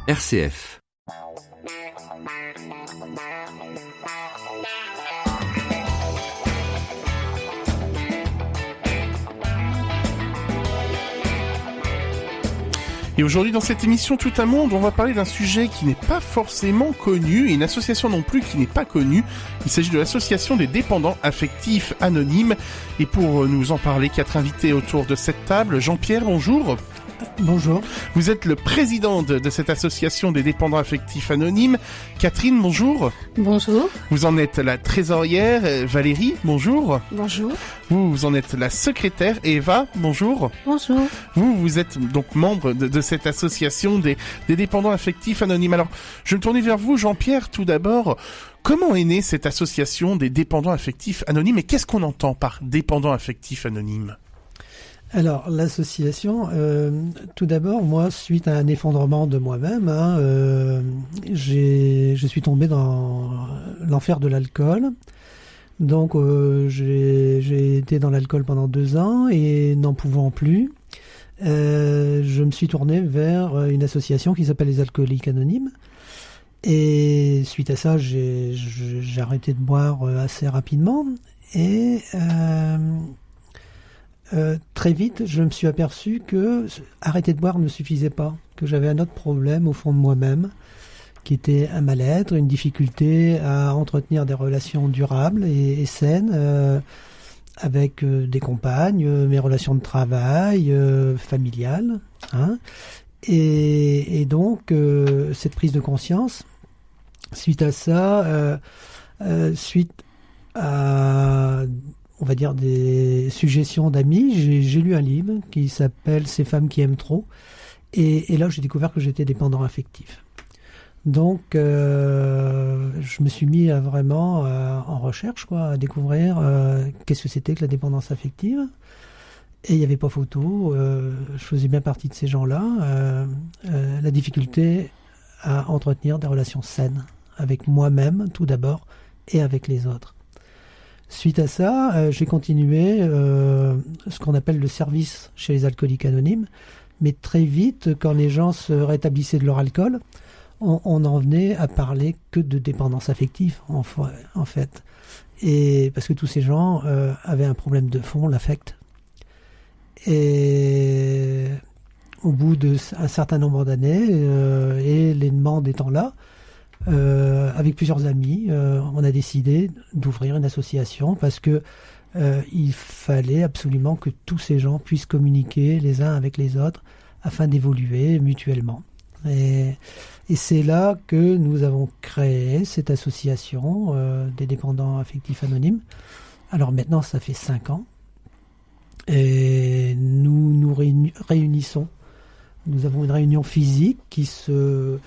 RCF. Et aujourd'hui, dans cette émission Tout un monde, on va parler d'un sujet qui n'est pas forcément connu et une association non plus qui n'est pas connue. Il s'agit de l'association des dépendants affectifs anonymes. Et pour nous en parler, 4 invités autour de cette table. Jean-Pierre, bonjour. Bonjour. Vous êtes le président de cette association des dépendants affectifs anonymes. Catherine, bonjour. Bonjour. Vous en êtes la trésorière. Valérie, bonjour. Bonjour. Vous en êtes la secrétaire. Eva, bonjour. Bonjour. Vous êtes donc membre de cette association des dépendants affectifs anonymes. Alors, je vais me tourner vers vous, Jean-Pierre, tout d'abord. Comment est née cette association des dépendants affectifs anonymes et qu'est-ce qu'on entend par dépendants affectifs anonymes ? Alors, l'association, tout d'abord, moi, suite à un effondrement de moi-même, je suis tombé dans l'enfer de l'alcool. Donc, j'ai été dans l'alcool pendant 2 ans et n'en pouvant plus, je me suis tourné vers une association qui s'appelle les Alcooliques Anonymes. Et suite à ça, j'ai arrêté de boire assez rapidement et très vite, je me suis aperçu que arrêter de boire ne suffisait pas, que j'avais un autre problème au fond de moi-même, qui était un mal-être, une difficulté à entretenir des relations durables et saines avec des compagnes, mes relations de travail, familiales. Et donc, cette prise de conscience, suite à ça, suite à, on va dire, des suggestions d'amis, j'ai lu un livre qui s'appelle « Ces femmes qui aiment trop ». Et là, j'ai découvert que j'étais dépendant affectif. Donc, je me suis mis vraiment en recherche, à découvrir qu'est-ce que c'était que la dépendance affective. Et il n'y avait pas photo, je faisais bien partie de ces gens-là. La difficulté à entretenir des relations saines avec moi-même, tout d'abord, et avec les autres. Suite à ça, j'ai continué ce qu'on appelle le service chez les alcooliques anonymes. Mais très vite, quand les gens se rétablissaient de leur alcool, on en venait à parler que de dépendance affective, en fait. Et parce que tous ces gens avaient un problème de fond, l'affect. Et au bout d'un certain nombre d'années, et les demandes étant là, avec plusieurs amis, on a décidé d'ouvrir une association parce que il fallait absolument que tous ces gens puissent communiquer les uns avec les autres afin d'évoluer mutuellement. Et c'est là que nous avons créé cette association des dépendants affectifs anonymes. Alors maintenant, ça fait 5 ans. Et nous nous réunissons. Nous avons une réunion physique qui se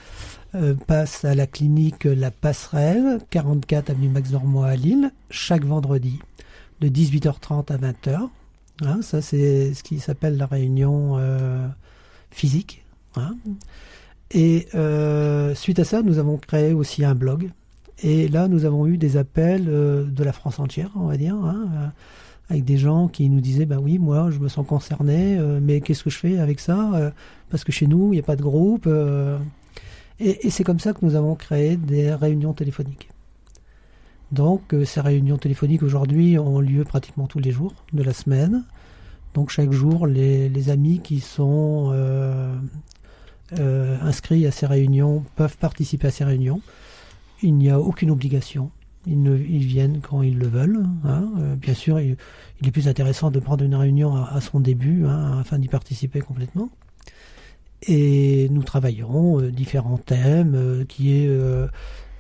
passe à la clinique La Passerelle, 44 avenue Max Dormois à Lille, chaque vendredi, de 18h30 à 20h. Ça, c'est ce qui s'appelle la réunion physique. Et suite à ça, nous avons créé aussi un blog. Et là, nous avons eu des appels de la France entière, on va dire, avec des gens qui nous disaient « Ben oui, moi, je me sens concerné, mais qu'est-ce que je fais avec ça parce que chez nous, il n'y a pas de groupe. » Et c'est comme ça que nous avons créé des réunions téléphoniques. Donc, ces réunions téléphoniques, aujourd'hui, ont lieu pratiquement tous les jours de la semaine. Donc, chaque jour, les amis qui sont inscrits à ces réunions peuvent participer à ces réunions. Il n'y a aucune obligation. Ils viennent quand ils le veulent. Bien sûr, il est plus intéressant de prendre une réunion à son début, afin d'y participer complètement. Et nous travaillerons différents thèmes qui est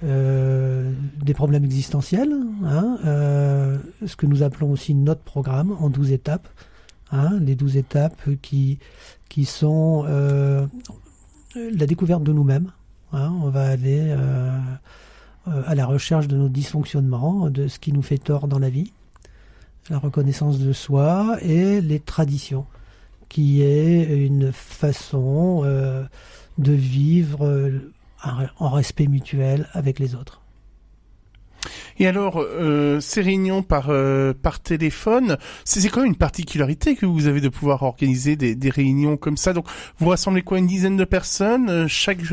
des problèmes existentiels, ce que nous appelons aussi notre programme en 12 étapes. Les 12 étapes qui sont la découverte de nous-mêmes. On va aller à la recherche de nos dysfonctionnements, de ce qui nous fait tort dans la vie, la reconnaissance de soi et les traditions, qui est une façon de vivre en respect mutuel avec les autres. Et alors, ces réunions par téléphone, c'est quand même une particularité que vous avez de pouvoir organiser des réunions comme ça. Donc, vous rassemblez quoi, une dizaine de personnes chaque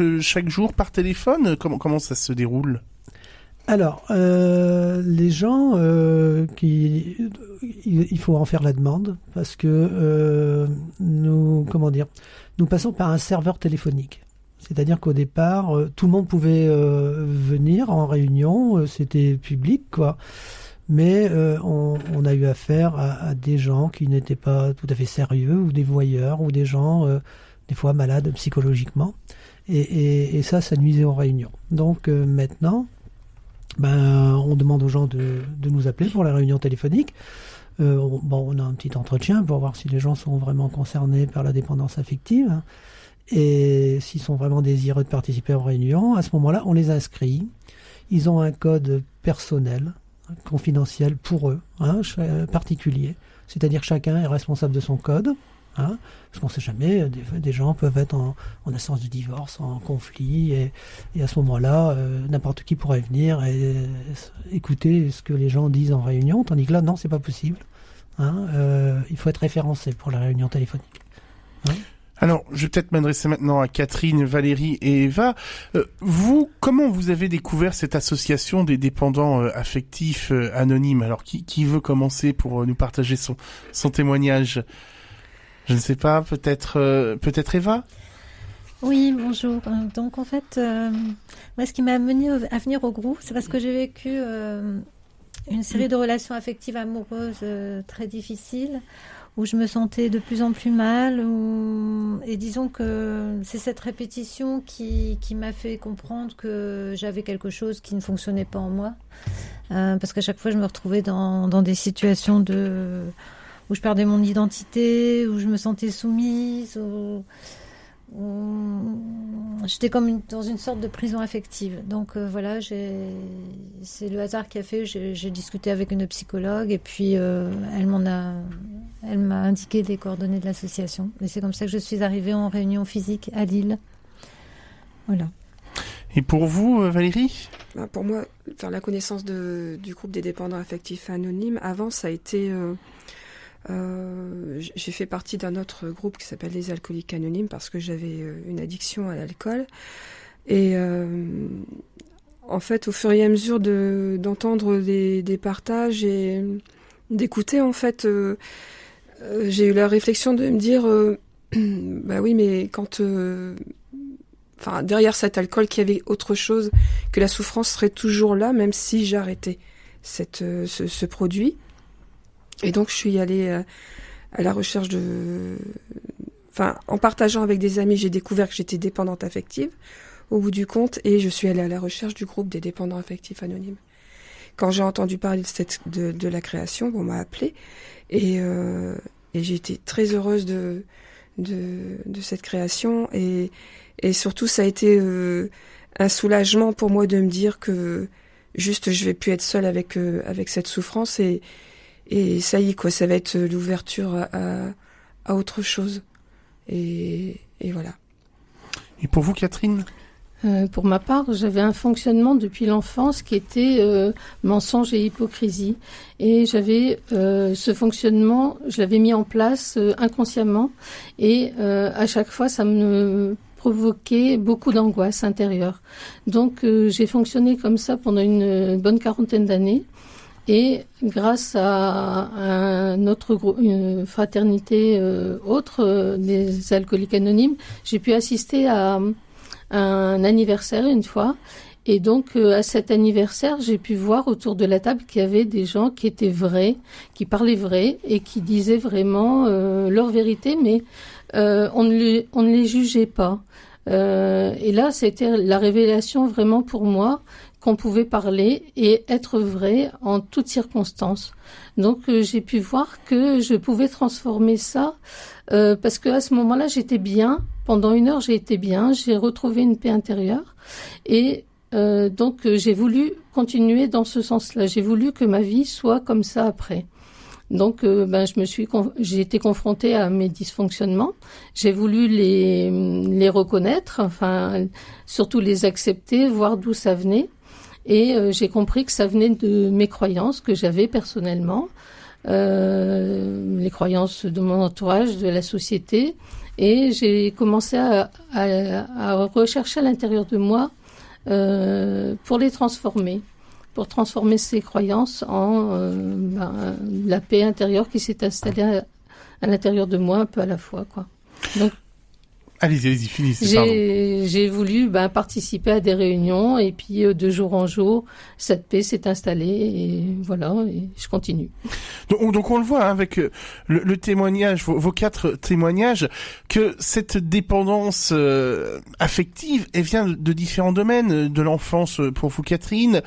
jour par téléphone? Comment ça se déroule? Alors, les gens, il faut en faire la demande parce que nous passons par un serveur téléphonique. C'est-à-dire qu'au départ, tout le monde pouvait venir en réunion, c'était public, quoi. Mais on a eu affaire à des gens qui n'étaient pas tout à fait sérieux, ou des voyeurs, ou des gens, des fois malades psychologiquement. Et ça nuisait aux réunions. Donc maintenant, on demande aux gens de nous appeler pour les réunions téléphoniques. On a un petit entretien pour voir si les gens sont vraiment concernés par la dépendance affective. Hein. Et s'ils sont vraiment désireux de participer aux réunions, à ce moment-là, on les inscrit. Ils ont un code personnel, confidentiel pour eux, particulier. C'est-à-dire chacun est responsable de son code. Parce qu'on ne sait jamais, des gens peuvent être en instance de divorce, en conflit, et à ce moment-là, n'importe qui pourrait venir et écouter ce que les gens disent en réunion, tandis que là, non, c'est pas possible. Il faut être référencé pour la réunion téléphonique. Alors, je vais peut-être m'adresser maintenant à Catherine, Valérie et Eva. Vous, comment vous avez découvert cette association des dépendants affectifs anonymes? Alors, qui veut commencer pour nous partager son témoignage? Je ne sais pas, peut-être Eva? Oui, bonjour. Donc en fait, moi ce qui m'a amené à venir au groupe, c'est parce que j'ai vécu une série de relations affectives amoureuses très difficiles, où je me sentais de plus en plus mal, et disons que c'est cette répétition qui m'a fait comprendre que j'avais quelque chose qui ne fonctionnait pas en moi, parce qu'à chaque fois je me retrouvais dans des situations où je perdais mon identité, où je me sentais soumise, où j'étais comme dans une sorte de prison affective. Donc voilà, c'est le hasard qui a fait, j'ai discuté avec une psychologue, et puis elle m'a indiqué les coordonnées de l'association. Et c'est comme ça que je suis arrivée en réunion physique à Lille. Voilà. Et pour vous, Valérie? Pour moi, faire la connaissance du groupe des dépendants affectifs anonymes, avant, ça a été... j'ai fait partie d'un autre groupe qui s'appelle les alcooliques anonymes parce que j'avais une addiction à l'alcool, et en fait au fur et à mesure d'entendre des partages et d'écouter, en fait j'ai eu la réflexion de me dire bah oui, mais quand derrière cet alcool qu'il y avait autre chose, que la souffrance serait toujours là même si j'arrêtais ce produit. Et donc, je suis allée à la recherche en partageant avec des amis, j'ai découvert que j'étais dépendante affective, au bout du compte, et je suis allée à la recherche du groupe des dépendants affectifs anonymes. Quand j'ai entendu parler de la création, on m'a appelée, et j'ai été très heureuse de cette création, et surtout, ça a été un soulagement pour moi de me dire que juste, je vais plus être seule avec cette souffrance, et ça y est, quoi, ça va être l'ouverture à autre chose. Et voilà. Et pour vous, Catherine? Pour ma part, j'avais un fonctionnement depuis l'enfance qui était mensonge et hypocrisie. Et j'avais ce fonctionnement, je l'avais mis en place inconsciemment. Et à chaque fois, ça me provoquait beaucoup d'angoisse intérieure. Donc, j'ai fonctionné comme ça pendant une bonne quarantaine d'années. Et grâce à un autre groupe, une fraternité autre, des alcooliques anonymes, j'ai pu assister à un anniversaire une fois. Et donc, à cet anniversaire, j'ai pu voir autour de la table qu'il y avait des gens qui étaient vrais, qui parlaient vrai et qui disaient vraiment leur vérité, mais on ne les jugeait pas. Et là, c'était la révélation vraiment pour moi qu'on pouvait parler et être vrai en toutes circonstances. Donc j'ai pu voir que je pouvais transformer ça parce que à ce moment-là j'étais bien. Pendant 1 heure j'ai été bien, j'ai retrouvé une paix intérieure et donc j'ai voulu continuer dans ce sens-là. J'ai voulu que ma vie soit comme ça après. Donc j'ai été confrontée à mes dysfonctionnements. J'ai voulu les reconnaître, surtout les accepter, voir d'où ça venait. Et j'ai compris que ça venait de mes croyances que j'avais personnellement, les croyances de mon entourage, de la société. Et j'ai commencé à rechercher à l'intérieur de moi pour les transformer. Pour transformer ces croyances en la paix intérieure qui s'est installée à l'intérieur de moi un peu à la fois, quoi. Donc, allez-y, finissez. J'ai voulu participer à des réunions et puis de jour en jour, cette paix s'est installée et voilà, et je continue. Donc on le voit avec le témoignage, vos 4 témoignages, que cette dépendance affective, elle vient de différents domaines, de l'enfance pour vous Catherine,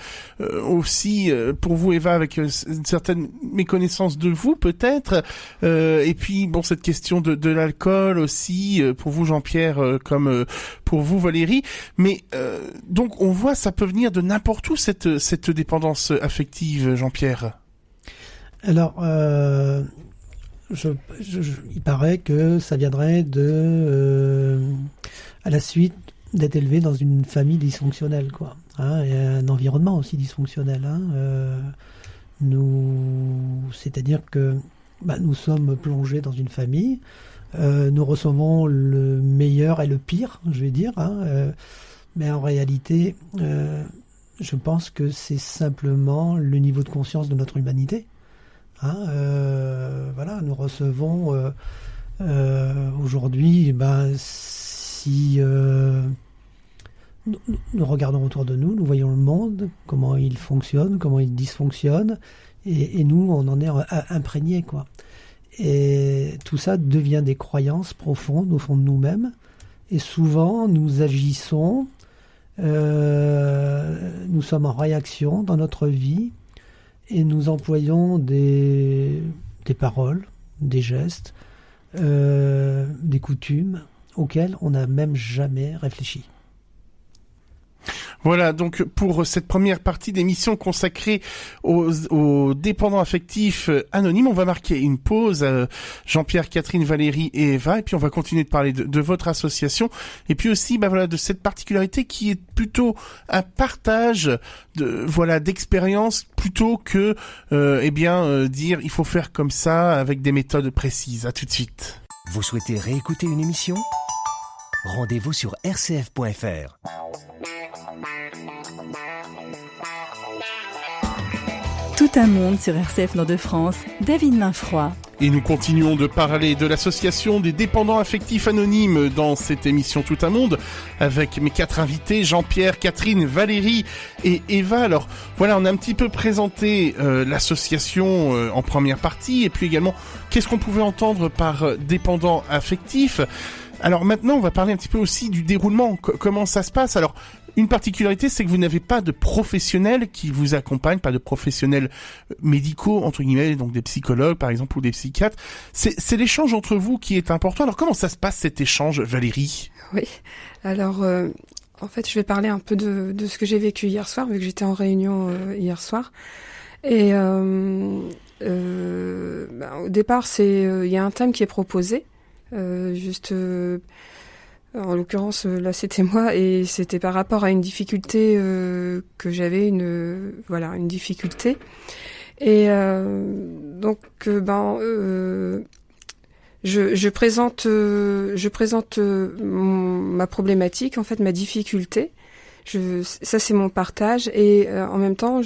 aussi pour vous Eva avec une certaine méconnaissance de vous peut-être, et puis bon cette question de l'alcool aussi pour vous Jean-Pierre comme pour vous Valérie, mais donc on voit ça peut venir de n'importe où cette dépendance affective Jean-Pierre. Alors il paraît que ça viendrait à la suite d'être élevé dans une famille dysfonctionnelle, quoi, hein, et un environnement aussi dysfonctionnel, hein, c'est-à-dire que nous sommes plongés dans une famille. Nous recevons le meilleur et le pire, je vais dire, hein, mais en réalité, je pense que c'est simplement le niveau de conscience de notre humanité. Hein, voilà, nous recevons aujourd'hui, si nous regardons autour de nous, nous voyons le monde, comment il fonctionne, comment il dysfonctionne, et nous, on en est imprégnés, quoi. Et tout ça devient des croyances profondes au fond de nous-mêmes. Et souvent, nous agissons, nous sommes en réaction dans notre vie et nous employons des paroles, des gestes, des coutumes auxquelles on n'a même jamais réfléchi. Voilà, donc pour cette première partie d'émission consacrée aux dépendants affectifs anonymes, on va marquer une pause. Jean-Pierre, Catherine, Valérie et Eva, et puis on va continuer de parler de votre association, et puis aussi de cette particularité qui est plutôt un partage d'expériences plutôt que dire il faut faire comme ça avec des méthodes précises. À tout de suite. Vous souhaitez réécouter une émission ? Rendez-vous sur rcf.fr. Tout un monde sur RCF Nord-de-France, David Mainfroy. Et nous continuons de parler de l'association des dépendants affectifs anonymes dans cette émission Tout un monde avec mes 4 invités, Jean-Pierre, Catherine, Valérie et Eva. Alors voilà, on a un petit peu présenté l'association en première partie et puis également qu'est-ce qu'on pouvait entendre par dépendants affectifs. Alors maintenant, on va parler un petit peu aussi du déroulement, comment ça se passe. Alors, une particularité, c'est que vous n'avez pas de professionnels qui vous accompagnent, pas de professionnels médicaux, entre guillemets, donc des psychologues, par exemple, ou des psychiatres. C'est l'échange entre vous qui est important. Alors, comment ça se passe, cet échange, Valérie ? Oui, alors, en fait, je vais parler un peu de ce que j'ai vécu hier soir, vu que j'étais en réunion hier soir. Et au départ, il y a un thème qui est proposé. En l'occurrence là c'était moi et c'était par rapport à une difficulté que j'avais une difficulté et je présente ma problématique, en fait ma difficulté. Ça c'est mon partage et en même temps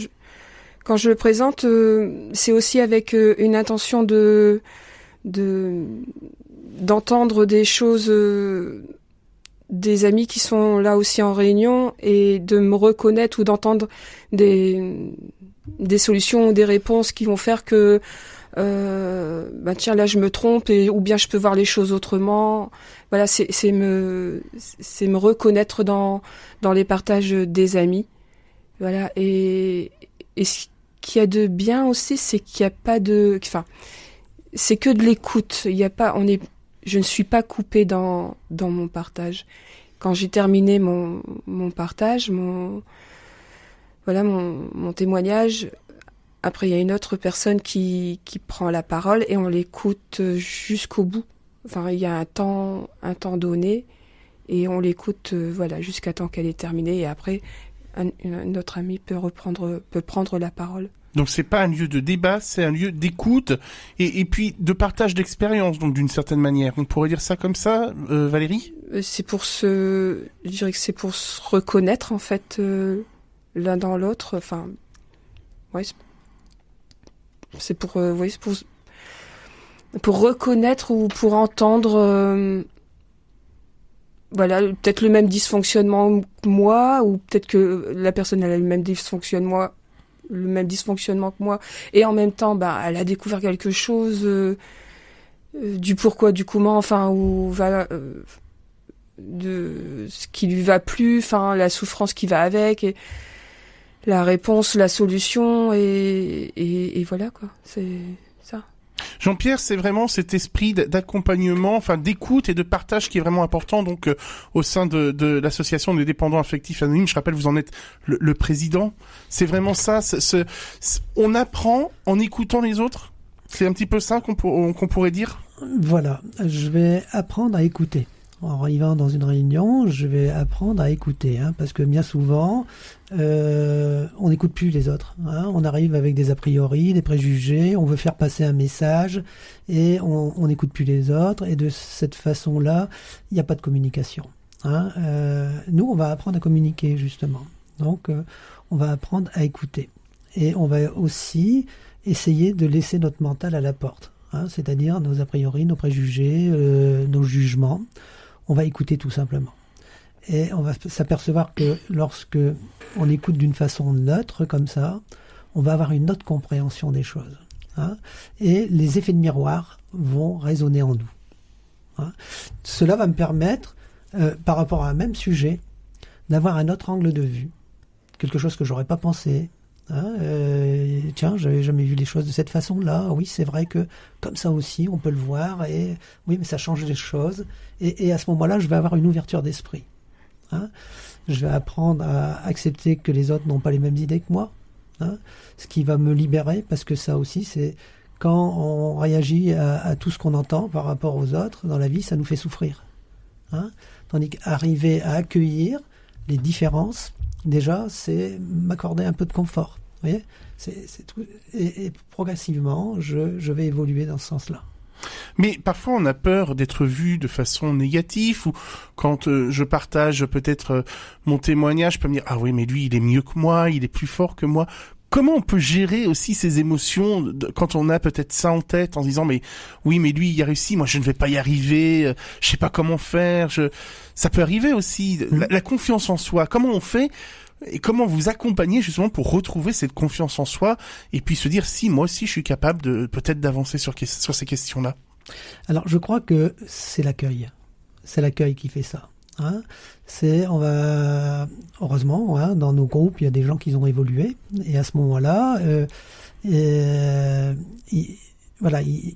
quand je le présente c'est aussi avec une intention d'entendre des choses des amis qui sont là aussi en réunion et de me reconnaître ou d'entendre des solutions ou des réponses qui vont faire que tiens là je me trompe ou bien je peux voir les choses autrement. Voilà, c'est me reconnaître dans les partages des amis. Voilà, et ce qu'il y a de bien aussi, c'est qu'il n'y a pas c'est que de l'écoute. Il y a pas, je ne suis pas coupée dans mon partage. Quand j'ai terminé mon partage, mon témoignage, après il y a une autre personne qui prend la parole et on l'écoute jusqu'au bout. Enfin, il y a un temps donné et on l'écoute jusqu'à temps qu'elle est terminée et après notre ami peut prendre la parole. Donc c'est pas un lieu de débat, c'est un lieu d'écoute et puis de partage d'expérience, donc d'une certaine manière. On pourrait dire ça comme ça, Valérie ? Je dirais que c'est pour se reconnaître en fait l'un dans l'autre. Enfin, ouais, c'est pour reconnaître ou pour entendre. Voilà, peut-être le même dysfonctionnement que moi, ou peut-être que la personne elle a le même dysfonctionnement que moi, et en même temps, elle a découvert quelque chose du pourquoi, du comment, enfin, ou de ce qui lui va plus, enfin, la souffrance qui va avec, et la réponse, la solution, et voilà quoi, c'est ça. Jean-Pierre, c'est vraiment cet esprit d'accompagnement, enfin d'écoute et de partage qui est vraiment important donc au sein de l'association des dépendants affectifs anonymes. Je rappelle, vous en êtes le président. C'est vraiment ça. On apprend en écoutant les autres. C'est un petit peu ça qu'on pourrait dire. Voilà, je vais apprendre à écouter. En arrivant dans une réunion, je vais apprendre à écouter, parce que bien souvent, on n'écoute plus les autres. On arrive avec des a priori, des préjugés, on veut faire passer un message et on n'écoute plus les autres. Et de cette façon-là, il n'y a pas de communication. Nous, on va apprendre à communiquer justement. Donc, on va apprendre à écouter. Et on va aussi essayer de laisser notre mental à la porte. C'est-à-dire nos a priori, nos préjugés, nos jugements. On va écouter tout simplement. Et on va s'apercevoir que lorsque on écoute d'une façon neutre comme ça, on va avoir une autre compréhension des choses. Et les effets de miroir vont résonner en nous. Cela va me permettre, par rapport à un même sujet, d'avoir un autre angle de vue. Quelque chose que j'aurais pas pensé. Tiens, j'avais jamais vu les choses de cette façon-là. Oui, c'est vrai que comme ça aussi, on peut le voir. Et oui, mais ça change les choses. Et à ce moment-là, je vais avoir une ouverture d'esprit. Je vais apprendre à accepter que les autres n'ont pas les mêmes idées que moi. Ce qui va me libérer, parce que ça aussi, c'est quand on réagit à tout ce qu'on entend par rapport aux autres dans la vie, ça nous fait souffrir. Tandis qu'arriver à accueillir les différences, déjà, c'est m'accorder un peu de confort. Vous voyez, c'est tout. Et progressivement, je vais évoluer dans ce sens-là. Mais parfois, on a peur d'être vu de façon négative, ou quand je partage peut-être mon témoignage, je peux me dire « Ah oui, mais lui, il est mieux que moi, il est plus fort que moi ». Comment on peut gérer aussi ces émotions quand on a peut-être ça en tête, en se disant « Mais oui, mais lui, il a réussi, moi, je ne vais pas y arriver, je sais pas comment faire. » Ça peut arriver aussi. La confiance en soi, comment on fait ? Et comment vous accompagnez justement pour retrouver cette confiance en soi et puis se dire si moi aussi je suis capable de peut-être d'avancer sur ces questions-là. Alors je crois que c'est l'accueil qui fait ça. On va heureusement dans nos groupes il y a des gens qui ont évolué et à ce moment-là ils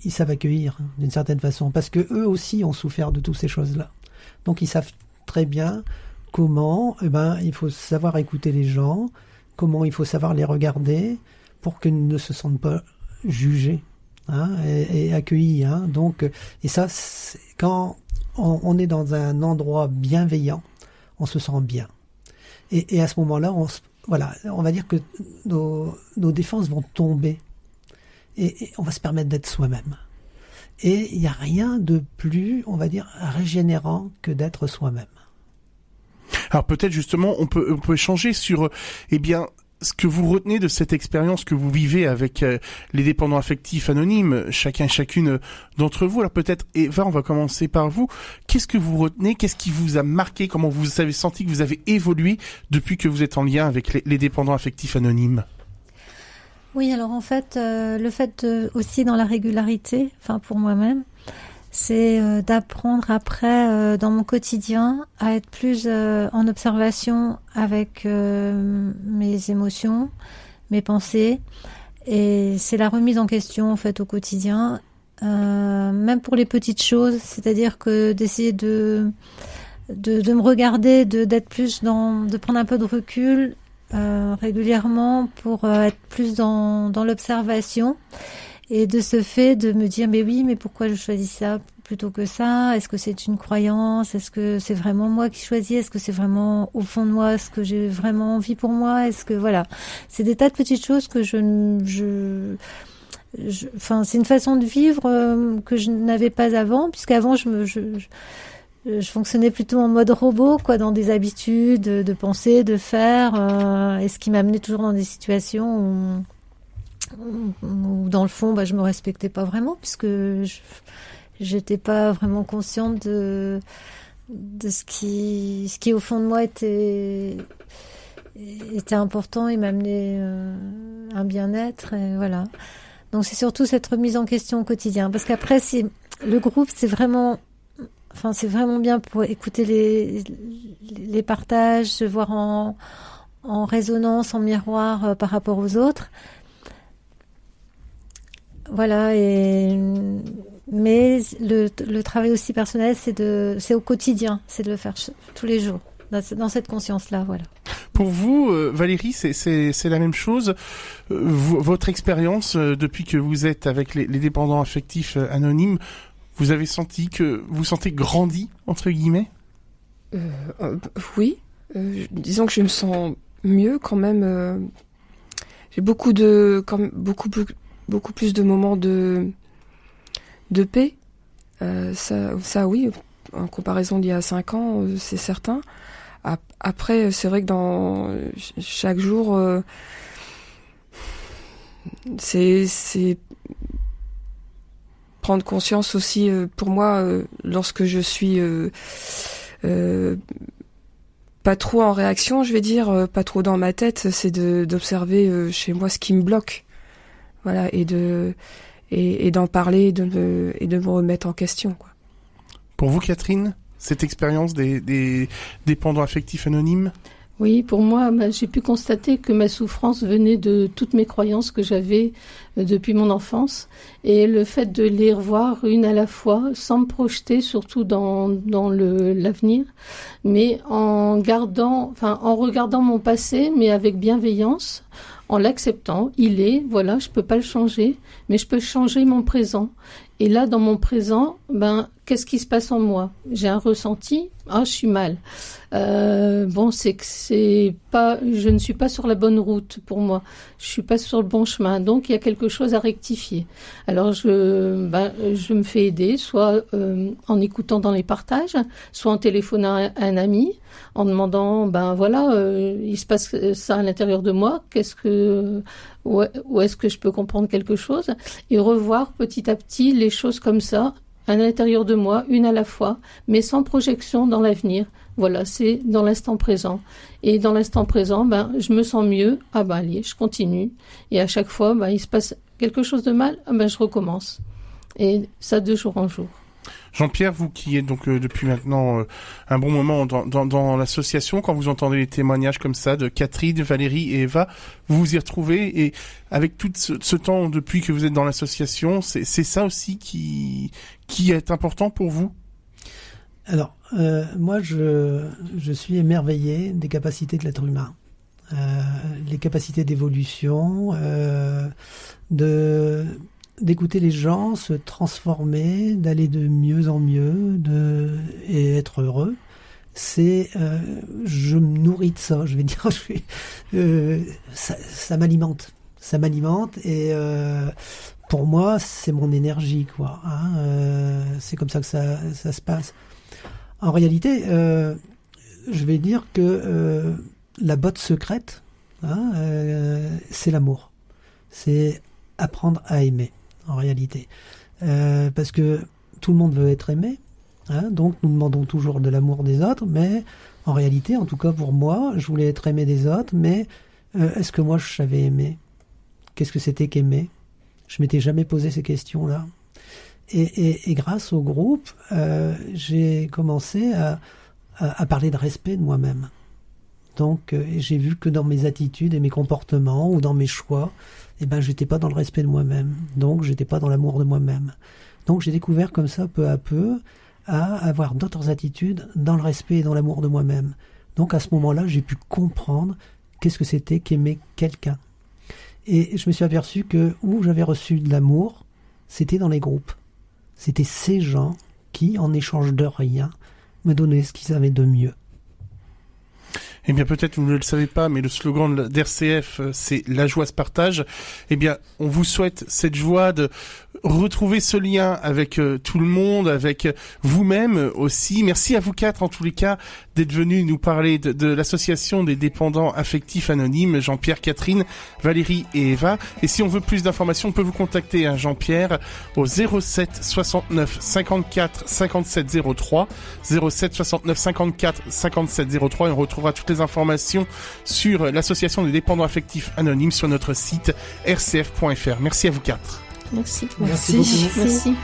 savent accueillir d'une certaine façon parce que eux aussi ont souffert de toutes ces choses-là. Donc ils savent très bien comment, il faut savoir écouter les gens, comment il faut savoir les regarder pour qu'ils ne se sentent pas jugés et accueillis. Donc, et ça, quand on est dans un endroit bienveillant, on se sent bien. Et à ce moment-là, on va dire que nos défenses vont tomber et on va se permettre d'être soi-même. Et il n'y a rien de plus, on va dire, régénérant que d'être soi-même. Alors peut-être justement on peut échanger sur ce que vous retenez de cette expérience que vous vivez avec les dépendants affectifs anonymes, chacun et chacune d'entre vous. Alors peut-être Eva, on va commencer par vous. Qu'est-ce que vous retenez ? Qu'est-ce qui vous a marqué ? Comment vous avez senti que vous avez évolué depuis que vous êtes en lien avec les dépendants affectifs anonymes ? Oui, alors en fait, le fait aussi dans la régularité, pour moi-même, c'est d'apprendre après dans mon quotidien à être plus en observation avec mes émotions, mes pensées, et c'est la remise en question en fait au quotidien, même pour les petites choses, c'est-à-dire que d'essayer de me regarder, d'être plus de prendre un peu de recul régulièrement pour être plus dans l'observation. Et de ce fait, de me dire, mais oui, mais pourquoi je choisis ça plutôt que ça? Est-ce que c'est une croyance? Est-ce que c'est vraiment moi qui choisis? Est-ce que c'est vraiment au fond de moi ce que j'ai vraiment envie pour moi? Est-ce que, voilà. C'est des tas de petites choses que enfin, c'est une façon de vivre que je n'avais pas avant, puisqu'avant, je fonctionnais plutôt en mode robot, quoi, dans des habitudes de penser, de faire, et ce qui m'amenait toujours dans des situations où dans le fond, je me respectais pas vraiment, puisque j'étais pas vraiment consciente de ce qui au fond de moi était important et m'amenait un bien-être, et voilà. Donc c'est surtout cette remise en question au quotidien, parce qu'après le groupe, c'est vraiment bien pour écouter les partages, se voir en résonance, en miroir par rapport aux autres. Voilà, mais le travail aussi personnel, c'est au quotidien, c'est de le faire tous les jours, dans cette conscience-là, voilà. Pour vous, Valérie, c'est la même chose. Votre expérience, depuis que vous êtes avec les dépendants affectifs anonymes, vous avez senti que vous sentez grandi, entre guillemets? Oui. Disons que je me sens mieux quand même. J'ai beaucoup plus de moments de paix. Ça oui, en comparaison d'il y a 5 ans, c'est certain. Après, c'est vrai que dans chaque jour, c'est prendre conscience aussi pour moi, lorsque je suis pas trop en réaction, je vais dire, pas trop dans ma tête, c'est d'observer chez moi ce qui me bloque. Voilà, et d'en parler et de me remettre en question, quoi. Pour vous, Catherine, cette expérience des dépendants affectifs anonymes? Oui, pour moi, j'ai pu constater que ma souffrance venait de toutes mes croyances que j'avais depuis mon enfance, et le fait de les revoir une à la fois, sans me projeter surtout dans l'avenir, mais en regardant mon passé, mais avec bienveillance, en l'acceptant. Il est, voilà, je peux pas le changer, mais je peux changer mon présent. Et là, dans mon présent, qu'est-ce qui se passe en moi? J'ai un ressenti, je suis mal. C'est que je ne suis pas sur la bonne route pour moi. Je suis pas sur le bon chemin. Donc, il y a quelque chose à rectifier. Alors, je me fais aider, soit en écoutant dans les partages, soit en téléphonant à un ami, en demandant, il se passe ça à l'intérieur de moi. Où est-ce que je peux comprendre quelque chose? Et revoir petit à petit les choses comme ça, à l'intérieur de moi, une à la fois, mais sans projection dans l'avenir. Voilà, c'est dans l'instant présent. Et dans l'instant présent, je me sens mieux. Allez, je continue. Et à chaque fois, il se passe quelque chose de mal, je recommence. Et ça, de jour en jour. Jean-Pierre, vous qui êtes donc depuis maintenant un bon moment dans l'association, quand vous entendez les témoignages comme ça de Catherine, Valérie et Eva, vous vous y retrouvez, et avec tout ce temps depuis que vous êtes dans l'association, c'est ça aussi qui est important pour vous? Alors, moi, je suis émerveillé des capacités de l'être humain. Les capacités d'évolution, d'écouter les gens se transformer, d'aller de mieux en mieux, et être heureux. Je me nourris de ça, je vais dire. Ça m'alimente. Ça m'alimente, et pour moi, c'est mon énergie, quoi. C'est comme ça que ça se passe. En réalité, je vais dire que la botte secrète, c'est l'amour. C'est apprendre à aimer, en réalité. Parce que tout le monde veut être aimé, donc nous demandons toujours de l'amour des autres, mais en réalité, en tout cas pour moi, je voulais être aimé des autres, mais est-ce que moi je savais aimer? Qu'est-ce que c'était qu'aimer? Je m'étais jamais posé ces questions-là. Et grâce au groupe, j'ai commencé à parler de respect de moi-même. Donc j'ai vu que dans mes attitudes et mes comportements, ou dans mes choix, j'étais pas dans le respect de moi-même. Donc j'étais pas dans l'amour de moi-même. Donc j'ai découvert comme ça, peu à peu, à avoir d'autres attitudes dans le respect et dans l'amour de moi-même. Donc à ce moment-là, j'ai pu comprendre qu'est-ce que c'était qu'aimer quelqu'un. Et je me suis aperçu que où j'avais reçu de l'amour, c'était dans les groupes. C'était ces gens qui, en échange de rien, me donnaient ce qu'ils avaient de mieux. Eh bien, peut-être vous ne le savez pas, mais le slogan d'RCF, c'est « La joie se partage ». Eh bien, on vous souhaite cette joie de retrouver ce lien avec tout le monde, avec vous-même aussi. Merci à vous quatre, en tous les cas, d'être venus nous parler de l'association des dépendants affectifs anonymes, Jean-Pierre, Catherine, Valérie et Eva. Et si on veut plus d'informations, on peut vous contacter, Jean-Pierre, au 07 69 54 57 03, 07 69 54 57 03, et on retrouvera toutes les informations sur l'association des dépendants affectifs anonymes sur notre site rcf.fr. Merci à vous quatre. Merci. Merci beaucoup. Merci.